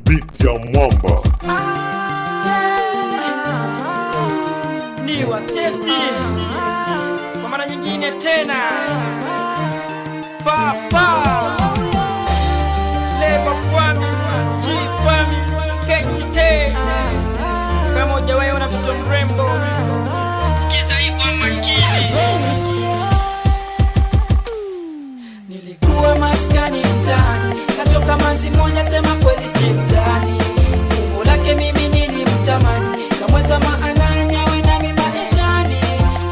beat ya mwamba. Ni watesi kwa mara nyingine tena. Papa Lebo Family, G Family, KTK. Kama hujawahi ona mtoto mrembo, sikiza hii kwa makini. Nilikuwa maskani mtaani, katoka manzi moja sema kweli si mtaani. Umbo lake mimi nilimtamani, kamweka maanani awe nami maishani.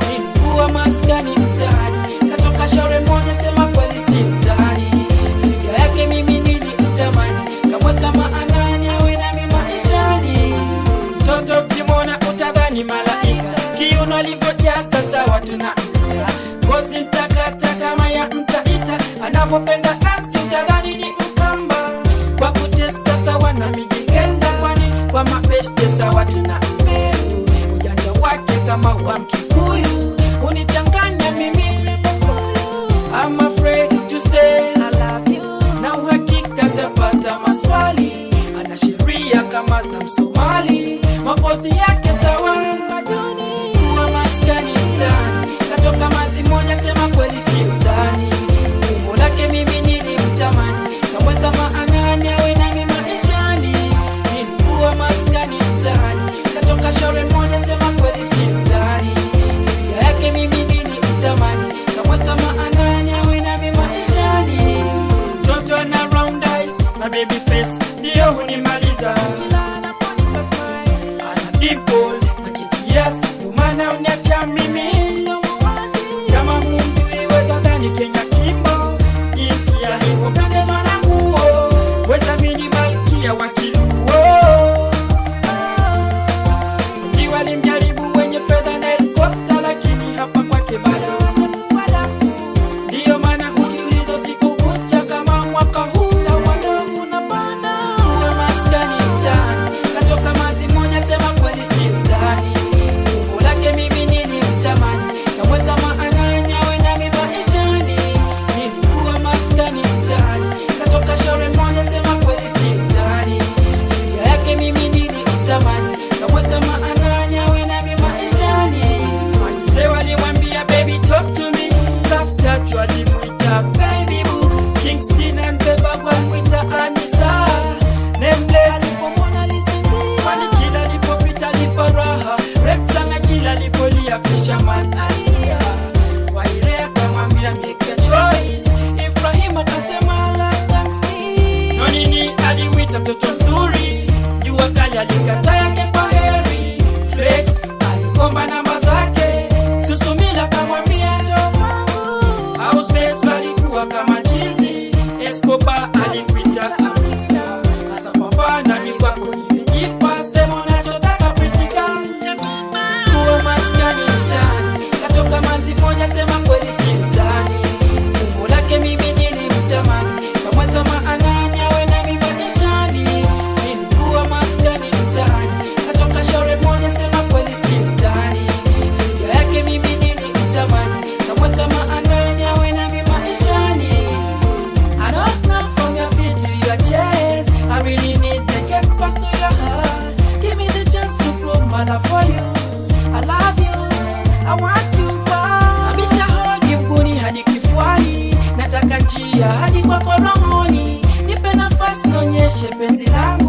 Nilikuwa maskani mtaani, katoka shore moja sema kweli si mtaani. Figa yake mimi nilimtamani, kamweka maanani awe nami maishani. Mtoto ukimwona utadhani malaika, kiuno alivyojaza sawa tunaambia. Ngozi mtakata kama ya mtaita, anapopenda kasi utadhani ni mkamba. Kwa kutesa sawa na mijikenda, kwani kwa mapeshte sawa tunaambia. Ujanja wake kama wa Mkikuyu, unichanganya mimi. I'm afraid to say I love you, na uhakika tapata maswali. Ana sheria kama za Msomali, mapozi yake sawa majuni. Kuwa maskani mtaani, katoka manzi moja sema kweli si utani. Umbo lake mimi nilimtamani, kamweka maanani awe nami maishani. Nilikuwa maskani mtaani, katoka shore moja sema kweli si utani. Figa yake mimi nilimtamani, kamweka maanani awe nami maishani. Mtoto ana round eyes na baby face, ndio hunimaliza. Ana dimple za kiasi, ndio maana uniacha mimi. Kama Mungu iweza dhani Kenya Kimbo, isi ya hivyo pendezwa na nguo. Weza mini malkia wa Kiluo. Wengi walimjaribu wenye fedha na helikopta, lakini hapa kwake bado. Ndio maana hujiuliza siku kucha kama mwaka huu tawadomu na bana. Kuwa maskani mtaani, katoka manzi moja sema kweli si utani. Umbo lake mimi nilimtamani, kamweka maanani awe nami maishani. Nilikuwa maskani mtaani, katoka shore moja sema kweli si utani. Figa yake mimi nilimtamani, kamweka maanani awe nami maishani. Wazee walimwambia baby talk to me, love touch walimuita baby boo. Kingston and Beba walimwita Anisa, nameless. Kwani kila alipopita lipo raha, Rexa na kila alipolia fisherman alia. Wairea kamwambia make a choice, Ibrahim akasema let them sleep. Nonini alimwita mtoto mzuri, jua kali alikata yake kwa heri. Flex alikomba namba zake, Susumila kamwambia njoo kwangu. House Bass walikuwa kama chizi, Escobar alikuita Amina. Asa papa na mikwako nimejipa, sema unachotaka pritika. Kuwa maskani mtaani, katoka manzi moja sema kweli si utani. Umbo lake mimi nilimtamani, kamweka maanani awe nami maishani. Nilikuwa maskani mtaani, katoka shore moja sema kweli si utani. Figa yake mimi nilimtamani, kamweka maanani awe nami maishani. I don't know from your feet to your chest, I really need to get close to your heart. Give me the chance to prove my love for you. I love you, I want you back. Nabisha hodi mguni hadi kifuani, nataka njia hadi kwako rohoni. Nipe nafasi nionyeshe penzi langu.